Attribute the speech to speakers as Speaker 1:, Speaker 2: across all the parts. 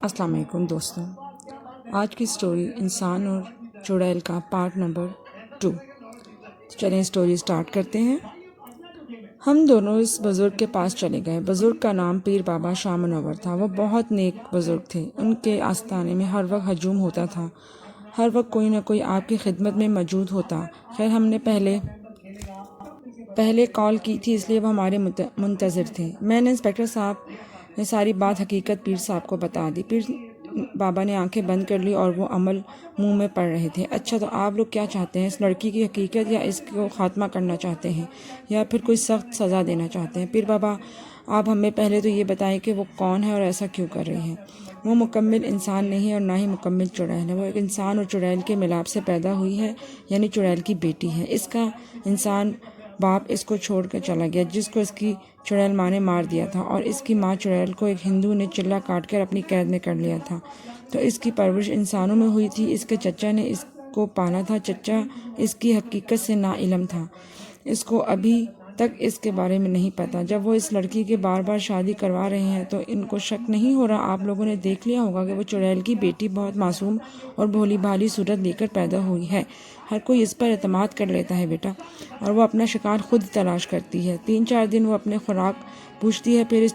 Speaker 1: السلام علیکم دوستوں، آج کی سٹوری انسان اور چڑیل کا پارٹ نمبر 2۔ چلیں سٹوری سٹارٹ کرتے ہیں۔ ہم دونوں اس بزرگ کے پاس چلے گئے۔ بزرگ کا نام پیر بابا شاہ منور تھا۔ وہ بہت نیک بزرگ تھے۔ ان کے آستانے میں ہر وقت ہجوم ہوتا تھا، ہر وقت کوئی نہ کوئی آپ کی خدمت میں موجود ہوتا۔ خیر ہم نے پہلے کال کی تھی، اس لیے وہ ہمارے منتظر تھے۔ میں نے انسپکٹر صاحب نے ساری بات حقیقت پیر صاحب کو بتا دی۔ پیر بابا نے آنکھیں بند کر لی اور وہ عمل منہ میں پڑ رہے تھے۔ اچھا تو آپ لوگ کیا چاہتے ہیں؟ اس لڑکی کی حقیقت یا اس کو خاتمہ کرنا چاہتے ہیں یا پھر کوئی سخت سزا دینا چاہتے ہیں؟ پیر بابا آپ ہمیں پہلے تو یہ بتائیں کہ وہ کون ہے اور ایسا کیوں کر رہی ہے؟ وہ مکمل انسان نہیں اور نہ ہی مکمل چڑیل ہے۔ وہ ایک انسان اور چڑیل کے ملاپ سے پیدا ہوئی ہے، یعنی چڑیل کی بیٹی ہے۔ اس کا انسان باپ اس کو چھوڑ کر چلا گیا، جس کو اس کی چڑیل ماں نے مار دیا تھا، اور اس کی ماں چڑیل کو ایک ہندو نے چلہ کاٹ کر اپنی قید میں کر لیا تھا۔ تو اس کی پرورش انسانوں میں ہوئی تھی۔ اس کے چچا نے اس کو پالا تھا۔ چچا اس کی حقیقت سے نا علم تھا، اس کو ابھی تک اس کے بارے میں نہیں پتا۔ جب وہ اس لڑکی کے بار بار شادی کروا رہے ہیں تو ان کو شک نہیں ہو رہا؟ آپ لوگوں نے دیکھ لیا ہوگا کہ وہ چڑیل کی بیٹی بہت معصوم اور بھولی بھالی صورت لے کر پیدا ہوئی ہے۔ ہر کوئی اس پر اعتماد کر لیتا ہے بیٹا، اور وہ اپنا شکار خود تلاش کرتی ہے۔ 3-4 دن وہ اپنے خوراک پوچھتی ہے، پھر اس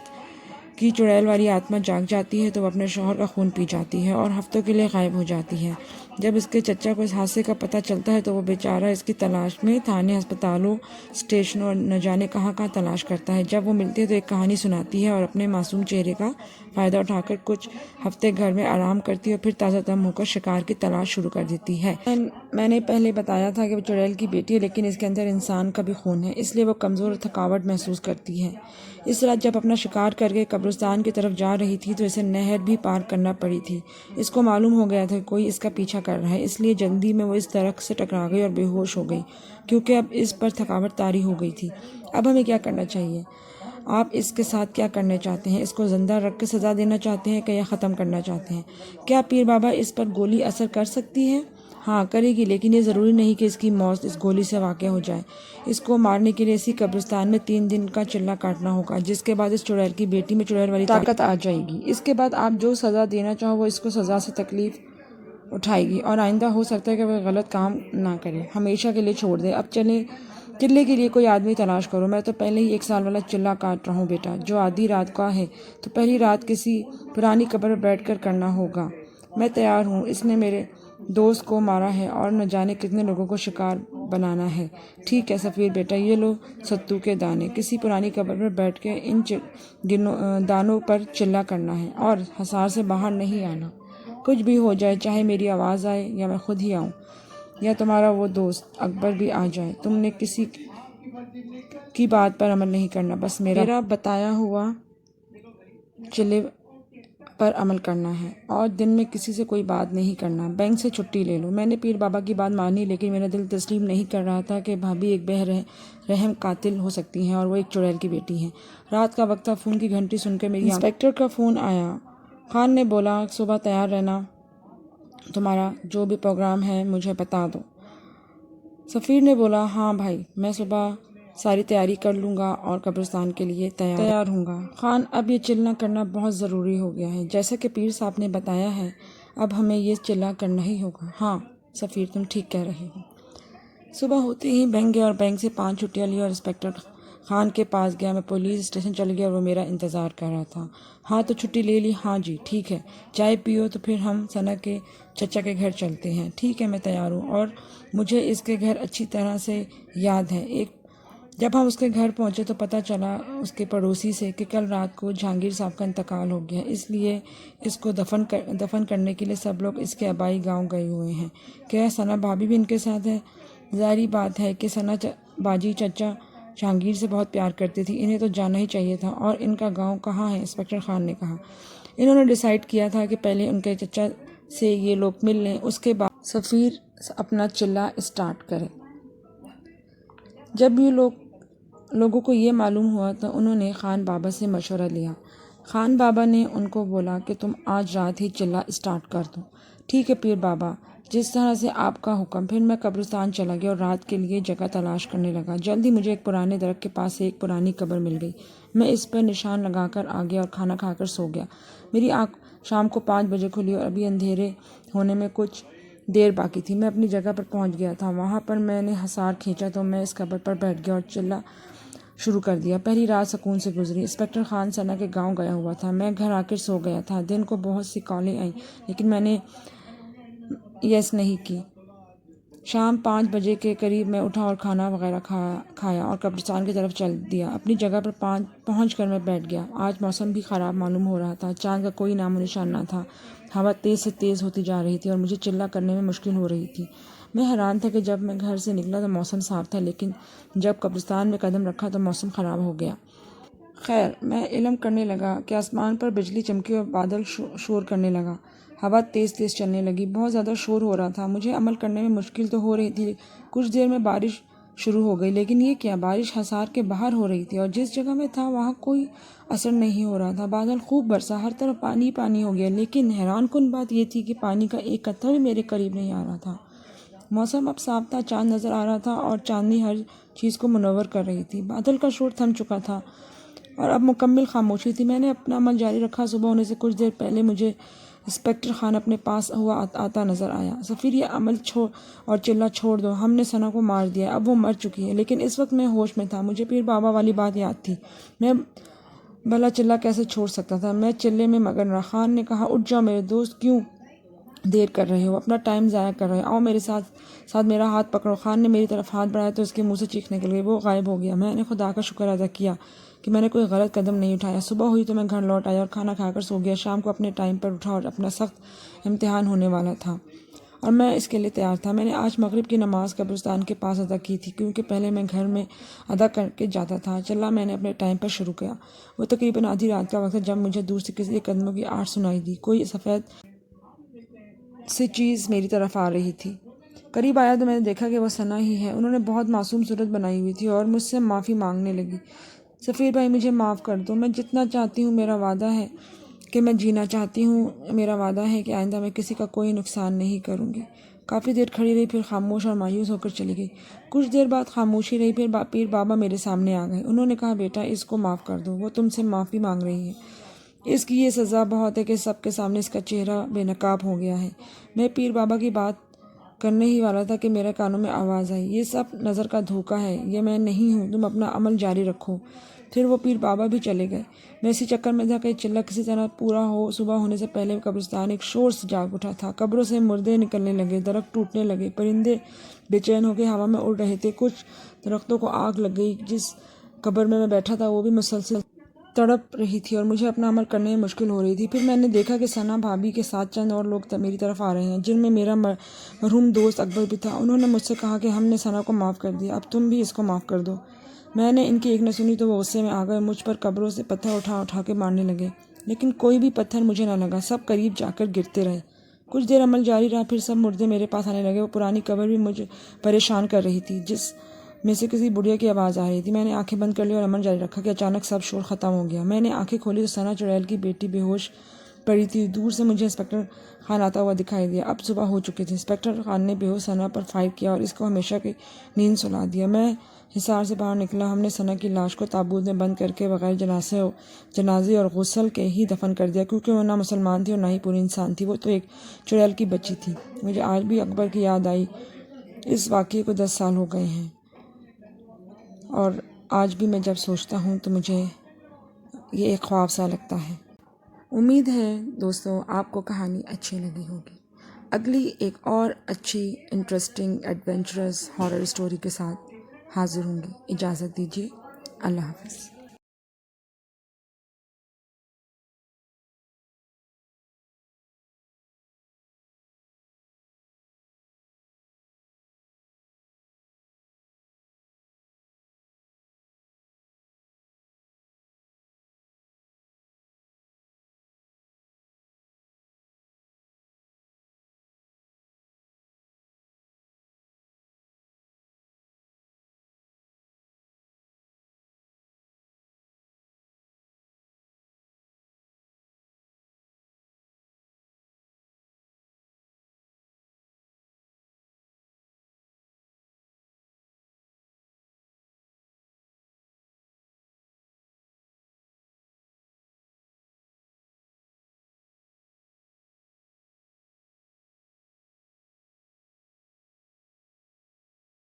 Speaker 1: کی چڑیل والی آتما جاگ جاتی ہے تو وہ اپنے شوہر کا خون پی جاتی ہے اور ہفتوں کے لیے غائب ہو جاتی ہے۔ جب اس کے چچا کو اس حادثے کا پتہ چلتا ہے تو وہ بیچارہ اس کی تلاش میں تھانے، ہسپتالوں، اسٹیشنوں اور نہ جانے کہاں تلاش کرتا ہے۔ جب وہ ملتی ہے تو ایک کہانی سناتی ہے اور اپنے معصوم چہرے کا فائدہ اٹھا کر کچھ ہفتے گھر میں آرام کرتی ہے اور پھر تازہ دم ہو کر شکار کی تلاش شروع کر دیتی ہے۔ میں نے پہلے بتایا تھا کہ وہ چڑیل کی بیٹی ہے، لیکن اس کے اندر انسان کا بھی خون ہے، اس لیے وہ کمزور اور تھکاوٹ محسوس کرتی ہے۔ اس رات جب اپنا شکار کر کے قبرستان کی طرف جا رہی تھی تو اسے نہر بھی پار کرنا پڑی تھی۔ اس کو معلوم ہو گیا تھا کہ کوئی اس کا پیچھا کر رہا ہے، اس لیے جلدی میں وہ اس درخت سے ٹکرا گئی اور بے ہوش ہو گئی، کیونکہ اب اس پر تھکاوٹ طاری ہو گئی تھی۔ اب ہمیں کیا کرنا چاہیے؟ آپ اس کے ساتھ کیا کرنا چاہتے ہیں؟ اس کو زندہ رکھ کے سزا دینا چاہتے ہیں کہ یا ختم کرنا چاہتے ہیں؟ کیا پیر بابا اس پر گولی اثر کر سکتی ہے؟ ہاں کرے گی، لیکن یہ ضروری نہیں کہ اس کی موت اس گولی سے واقع ہو جائے۔ اس کو مارنے کے لیے اسی قبرستان میں 3 دن کا چلہ کاٹنا ہوگا، جس کے بعد اس چڑیل کی بیٹی میں چڑیل والی طاقت آ جائے گی۔ اس کے بعد آپ جو سزا دینا چاہو وہ اس کو سزا سے تکلیف اٹھائے گی، اور آئندہ ہو سکتا ہے کہ وہ غلط کام نہ کرے، ہمیشہ کے لیے چھوڑ دے۔ اب چلیں، چلے کے لیے کوئی آدمی تلاش کرو۔ میں تو پہلے ہی 1 سال والا چلہ کاٹ رہا ہوں بیٹا، جو آدھی رات کا ہے تو پہلی رات کسی پرانی قبر پر بیٹھ کر کرنا ہوگا۔ میں تیار ہوں۔ اس نے میرے دوست کو مارا ہے اور نہ جانے کتنے لوگوں کو شکار بنانا ہے۔ ٹھیک ہے سفیر بیٹا، یہ لو ستو کے دانے، کسی پرانی قبر پر بیٹھ کے ان دانوں پر چلہ کرنا ہے اور حصار سے باہر نہیں آنا۔ کچھ بھی ہو جائے، چاہے میری آواز آئے یا میں خود ہی آؤں یا تمہارا وہ دوست اکبر بھی آ جائے، تم نے کسی کی بات پر عمل نہیں کرنا، بس میرا بتایا ہوا چلے پر عمل کرنا ہے، اور دن میں کسی سے کوئی بات نہیں کرنا۔ بینک سے چھٹی لے لو۔ میں نے پیر بابا کی بات مانی، لیکن میرا دل تسلیم نہیں کر رہا تھا کہ بھابھی ایک بے رحم قاتل ہو سکتی ہیں اور وہ ایک چڑیل کی بیٹی ہیں۔ رات کا وقت تھا، فون کی گھنٹی سن کے میری انسپکٹر کا فون آیا۔ خان نے بولا صبح تیار رہنا، تمہارا جو بھی پروگرام ہے مجھے بتا دو۔ سفیر نے بولا ہاں بھائی، میں صبح ساری تیاری کر لوں گا اور قبرستان کے لیے تیار ہوں گا۔ خان اب یہ چلہ کرنا بہت ضروری ہو گیا ہے، جیسا کہ پیر صاحب نے بتایا ہے، اب ہمیں یہ چلہ کرنا ہی ہوگا۔ ہاں سفیر، تم ٹھیک کہہ رہے ہو۔ صبح ہوتے ہی بینک گیا اور بینک سے 5 چھٹیاں لی اور انسپکٹر خان کے پاس گیا۔ میں پولیس اسٹیشن چل گیا اور وہ میرا انتظار کر رہا تھا۔ ہاں تو چھٹی لے لی؟ ہاں جی ٹھیک ہے، چائے پیو تو پھر ہم ثنا کے چچا کے گھر چلتے ہیں۔ ٹھیک ہے میں تیار ہوں، اور مجھے اس کے گھر اچھی طرح سے یاد ہے۔ جب ہم اس کے گھر پہنچے تو پتہ چلا اس کے پڑوسی سے کہ کل رات کو جہانگیر صاحب کا انتقال ہو گیا، اس لیے اس کو دفن کرنے کے لیے سب لوگ اس کے آبائی گاؤں گئے ہوئے ہیں۔ کیا ثنا بھابھی بھی ان کے ساتھ ہے؟ ظاہری بات ہے کہ ثنا باجی چچا جہانگیر سے بہت پیار کرتی تھی، انہیں تو جانا ہی چاہیے تھا۔ اور ان کا گاؤں کہاں ہے؟ انسپکٹر خان نے کہا۔ انہوں نے ڈیسائیڈ کیا تھا کہ پہلے ان کے چچا سے یہ لوگ مل لیں، اس کے بعد سفیر اپنا چلہ اسٹارٹ کرے۔ جب یہ لوگوں کو یہ معلوم ہوا تو انہوں نے خان بابا سے مشورہ لیا۔ خان بابا نے ان کو بولا کہ تم آج رات ہی چلہ اسٹارٹ کر دو۔ ٹھیک ہے پیر بابا، جس طرح سے آپ کا حکم۔ پھر میں قبرستان چلا گیا اور رات کے لیے جگہ تلاش کرنے لگا۔ جلد ہی مجھے ایک پرانے درخت کے پاس سے ایک پرانی قبر مل گئی۔ میں اس پر نشان لگا کر آ گیا اور کھانا کھا کر سو گیا۔ میری شام کو 5 بجے کھلی اور ابھی اندھیرے ہونے میں کچھ دیر باقی تھی۔ میں اپنی جگہ پر پہنچ گیا تھا۔ وہاں پر میں نے حصار کھینچا تو میں اس قبر پر بیٹھ گیا اور چلنا شروع کر دیا۔ پہلی رات سکون سے گزری۔ انسپکٹر خان ثنا کے گاؤں گیا ہوا تھا۔ میں گھر آ کر سو گیا تھا۔ دن کو بہت سی کالیں آئیں لیکن میں نے یس نہیں کی۔ شام 5 بجے کے قریب میں اٹھا اور کھانا وغیرہ کھایا اور قبرستان کی طرف چل دیا۔ اپنی جگہ پر پہنچ کر میں بیٹھ گیا۔ آج موسم بھی خراب معلوم ہو رہا تھا۔ چاند کا کوئی نام و نشان نہ تھا۔ ہوا تیز سے تیز ہوتی جا رہی تھی اور مجھے چلا کرنے میں مشکل ہو رہی تھی۔ میں حیران تھا کہ جب میں گھر سے نکلا تو موسم صاف تھا لیکن جب قبرستان میں قدم رکھا تو موسم خراب ہو گیا۔ خیر، میں علم کرنے لگا کہ آسمان پر بجلی چمکی اور بادل شور کرنے لگا۔ ہوا تیز تیز چلنے لگی۔ بہت زیادہ شور ہو رہا تھا۔ مجھے عمل کرنے میں مشکل تو ہو رہی تھی۔ کچھ دیر میں بارش شروع ہو گئی لیکن یہ کیا، بارش حصار کے باہر ہو رہی تھی اور جس جگہ میں تھا وہاں کوئی اثر نہیں ہو رہا تھا۔ بادل خوب برسا، ہر طرف پانی پانی ہو گیا لیکن حیران کن بات یہ تھی کہ پانی کا ایک قطرہ بھی میرے قریب نہیں آ رہا تھا۔ موسم اب صاف تھا، چاند نظر آ رہا تھا اور چاندنی ہر چیز کو منور کر رہی تھی۔ بادل کا شور تھم چکا تھا اور اب مکمل خاموشی تھی۔ میں نے اپنا عمل جاری رکھا۔ صبح ہونے سے کچھ دیر پہلے مجھے انسپکٹر خان اپنے پاس ہوا آتا نظر آیا۔ سفیر، یہ عمل اور چلہ چھوڑ دو، ہم نے ثنا کو مار دیا، اب وہ مر چکی ہے۔ لیکن اس وقت میں ہوش میں تھا۔ مجھے پیر بابا والی بات یاد تھی۔ میں بھلا چلہ کیسے چھوڑ سکتا تھا؟ میں چلے میں مگن رہا۔ خان نے کہا، اٹھ جاؤ میرے دوست، کیوں دیر کر رہے ہو؟ اپنا ٹائم ضائع کر رہے ہو، آؤ میرے ساتھ میرا ہاتھ پکڑو۔ خان نے میری طرف ہاتھ بڑھایا تو اس کے منہ سے چیخ نکل گئی۔ وہ غائب ہو گیا۔ میں نے خدا کا شکر ادا کیا کہ میں نے کوئی غلط قدم نہیں اٹھایا۔ صبح ہوئی تو میں گھر لوٹ آیا اور کھانا کھا کر سو گیا۔ شام کو اپنے ٹائم پر اٹھا اور اپنا سخت امتحان ہونے والا تھا اور میں اس کے لیے تیار تھا۔ میں نے آج مغرب کی نماز قبرستان کے پاس ادا کی تھی کیونکہ پہلے میں گھر میں ادا کر کے جاتا تھا۔ چلا میں نے اپنے ٹائم پر شروع کیا۔ وہ تقریباً آدھی رات کا وقت تھا جب مجھے دور سے کسی کے قدموں کی آہٹ سنائی دی۔ کوئی سفید سی چیز میری طرف آ رہی تھی۔ قریب آیا تو میں نے دیکھا کہ وہ ثنا ہی ہے۔ انہوں نے بہت معصوم صورت بنائی ہوئی تھی اور مجھ سے معافی مانگنے لگی۔ سفیر بھائی، مجھے معاف کر دو، میں جتنا چاہتی ہوں، میرا وعدہ ہے کہ میں جینا چاہتی ہوں، میرا وعدہ ہے کہ آئندہ میں کسی کا کوئی نقصان نہیں کروں گی۔ کافی دیر کھڑی رہی، پھر خاموش اور مایوس ہو کر چلی گئی۔ کچھ دیر بعد خاموشی رہی، پھر پیر بابا میرے سامنے آ گئے۔ انہوں نے کہا، بیٹا، اس کو معاف کر دو، وہ تم سے معافی مانگ رہی ہے۔ اس کی یہ سزا بہت ہے کہ سب کے سامنے اس کا چہرہ بے نقاب ہو گیا ہے۔ میں پیر بابا کی بات کرنے ہی والا تھا کہ میرے کانوں میں آواز آئی، یہ سب نظر کا دھوکہ ہے، یہ میں نہیں ہوں، تم اپنا عمل جاری رکھو۔ پھر وہ پیر بابا بھی چلے گئے۔ میں اسی چکر میں تھا کہ چلہ کسی طرح پورا ہو۔ صبح ہونے سے پہلے قبرستان ایک شور سے جاگ اٹھا تھا۔ قبروں سے مردے نکلنے لگے، درخت ٹوٹنے لگے، پرندے بے چین ہو کے ہوا میں اڑ رہے تھے۔ کچھ درختوں کو آگ لگ گئی۔ جس قبر میں بیٹھا تھا وہ بھی مسلسل تڑپ رہی تھی اور مجھے اپنا عمل کرنے میں مشکل ہو رہی تھی۔ پھر میں نے دیکھا کہ ثنا بھابھی کے ساتھ چند اور لوگ میری طرف آ رہے ہیں، جن میں میرا مرحوم دوست اکبر بھی تھا۔ انہوں نے مجھ سے کہا کہ ہم نے ثنا کو معاف کر دیا، اب تم بھی اس کو معاف کر دو۔ میں نے ان کی ایک نہ سنی تو وہ غصے میں آ گئے، مجھ پر قبروں سے پتھر اٹھا کے مارنے لگے، لیکن کوئی بھی پتھر مجھے نہ لگا، سب قریب جا کر گرتے رہے۔ کچھ دیر عمل جاری رہا، پھر سب مردے میرے پاس آنے لگے۔ وہ پرانی قبر بھی مجھے پریشان کر رہی تھی، جس میں سے کسی بڑھیا کی آواز آ رہی تھی۔ میں نے آنکھیں بند کر لی اور عمل جاری رکھا کہ اچانک سب شور ختم ہو گیا۔ میں نے آنکھیں کھولی تو ثنا چڑیل کی بیٹی بے ہوش پڑی تھی۔ دور سے مجھے انسپکٹر خان آتا ہوا دکھائی دیا۔ اب صبح ہو چکی تھی۔ انسپکٹر خان نے بے ہوش ثنا پر فائر کیا اور اس کو ہمیشہ کی نیند سلا دیا۔ میں حصار سے باہر نکلا۔ ہم نے ثنا کی لاش کو تابوت میں بند کر کے بغیر جنازے اور غسل کے ہی دفن کر دیا، کیونکہ وہ نہ مسلمان تھی اور نہ ہی پوری انسان تھی، وہ تو ایک چڑیل کی بچی تھی۔ مجھے آج بھی اکبر کی یاد آئی۔ اس واقعے کو 10 سال ہو گئے ہیں اور آج بھی میں جب سوچتا ہوں تو مجھے یہ ایک خواب سا لگتا ہے۔ امید ہے دوستو آپ کو کہانی اچھی لگی ہوگی۔ اگلی ایک اور اچھی، انٹرسٹنگ، ایڈونچرس ہارر اسٹوری کے ساتھ حاضر ہوں گی۔ اجازت دیجیے، اللہ حافظ۔